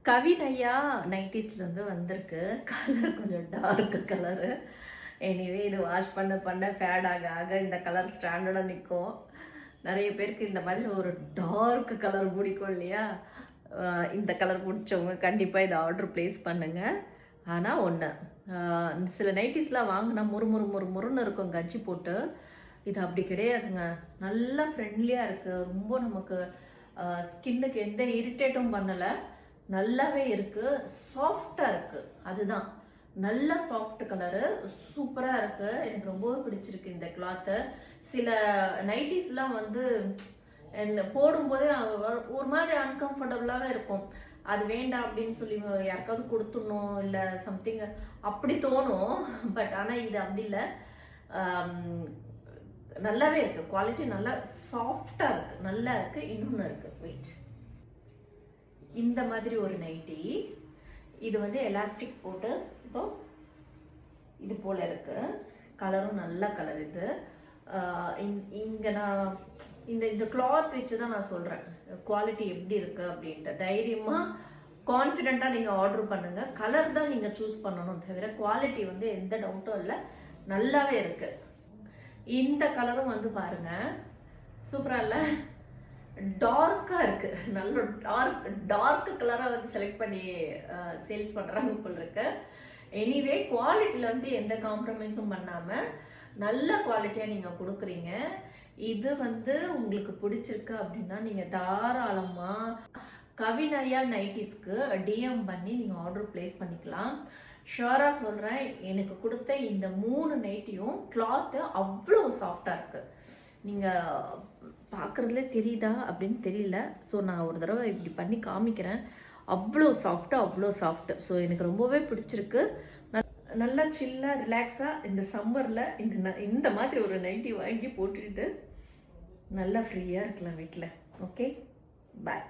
கவினையா நைட்டிஸ்லேருந்து வந்திருக்கு. கலர் கொஞ்சம் torque colour. Anyway இது வாஷ் பண்ண பண்ண ஃபேட் ஆக இந்த கலர் ஸ்டாண்டர்டாக நிற்கும். நிறைய பேருக்கு இந்த மாதிரி ஒரு டார்க் கலர் பிடிக்கும் இல்லையா? இந்த கலர் பிடிச்சவங்க கண்டிப்பாக இதை ஆர்டர் ப்ளேஸ் பண்ணுங்கள். ஆனால் ஒன்று, சில நைட்டிஸ்லாம் வாங்கினா முறுமுறுன்னு இருக்கும் கஞ்சி போட்டு. இது அப்படி கிடையாதுங்க. நல்லா ஃப்ரெண்ட்லியாக இருக்குது. ரொம்ப நமக்கு ஸ்கின்னுக்கு எந்த இரிட்டேட்டும் பண்ணலை. நல்லாவே இருக்குது. சாஃப்டாக இருக்குது. அதுதான் நல்ல சாஃப்ட் கலரு. சூப்பராக இருக்குது. எனக்கு ரொம்பவே பிடிச்சிருக்கு இந்த கிளாத்து. சில நைட்டிஸ்லாம் வந்து என்ன போடும்போதே ஒரு மாதிரி அன்கம்ஃபர்டபுளாகவே இருக்கும். அது வேண்டாம் அப்படின்னு சொல்லி யாருக்காவது கொடுத்துடணும் இல்லை சம்திங் அப்படி தோணும். பட் ஆனால் இது அப்படி இல்லை. நல்லாவே இருக்குது. குவாலிட்டி நல்லா சாஃப்டாக இருக்குது. நல்லா இருக்குது. இன்னொன்று இருக்குது. வெயிட், இந்த மாதிரி ஒரு நைட்டி. இது வந்து எலாஸ்டிக் போட்டு இப்போ இது போல் இருக்குது. கலரும் நல்ல கலர். இது இங்கே நான் இந்த கிளாத் வச்சு தான் நான் சொல்கிறேன் குவாலிட்டி எப்படி இருக்குது அப்படின்ட்டு. தைரியமாக கான்ஃபிடெண்ட்டாக நீங்கள் ஆர்டர் பண்ணுங்கள். கலர் தான் நீங்கள் சூஸ் பண்ணணும் தவிர குவாலிட்டி வந்து எந்த டவுட்டும் இல்லை. நல்லாவே இருக்குது. இந்த கலரும் வந்து பாருங்கள், சூப்பராக இல்லை? டார்க்காக இருக்குது. நல்ல டார்க் கலராக வந்து செலக்ட் பண்ணி சேல்ஸ் பண்ணுறாங்க போல் இருக்கு. எனிவே குவாலிட்டியில் வந்து எந்த காம்ப்ரமைஸும் பண்ணாமல் நல்ல குவாலிட்டியாக நீங்கள் கொடுக்குறீங்க. இது வந்து உங்களுக்கு பிடிச்சிருக்கு அப்படின்னா நீங்கள் தாராளமாக கவினயா நைட்டிஸ்க்கு டிஎம் பண்ணி நீங்கள் ஆர்டர் ப்ளேஸ் பண்ணிக்கலாம். ஷுவராக சொல்கிறேன், எனக்கு கொடுத்த இந்த 3 நைட்டியும் கிளாத்து அவ்வளோ சாஃப்டாக இருக்குது. நீங்கள் பார்க்குறதுலே தெரியுதா அப்படின்னு தெரியல. ஸோ நான் ஒரு தடவை இப்படி பண்ணி காமிக்கிறேன். அவ்வளோ சாஃப்ட்டு. ஸோ எனக்கு ரொம்பவே பிடிச்சிருக்கு. நல்லா சில்லாக ரிலாக்ஸாக இந்த சம்மரில் இந்த மாதிரி ஒரு நைட்டி வாங்கி போட்டுக்கிட்டு நல்லா ஃப்ரீயாக இருக்கலாம் வீட்டில். ஓகே, பாய்.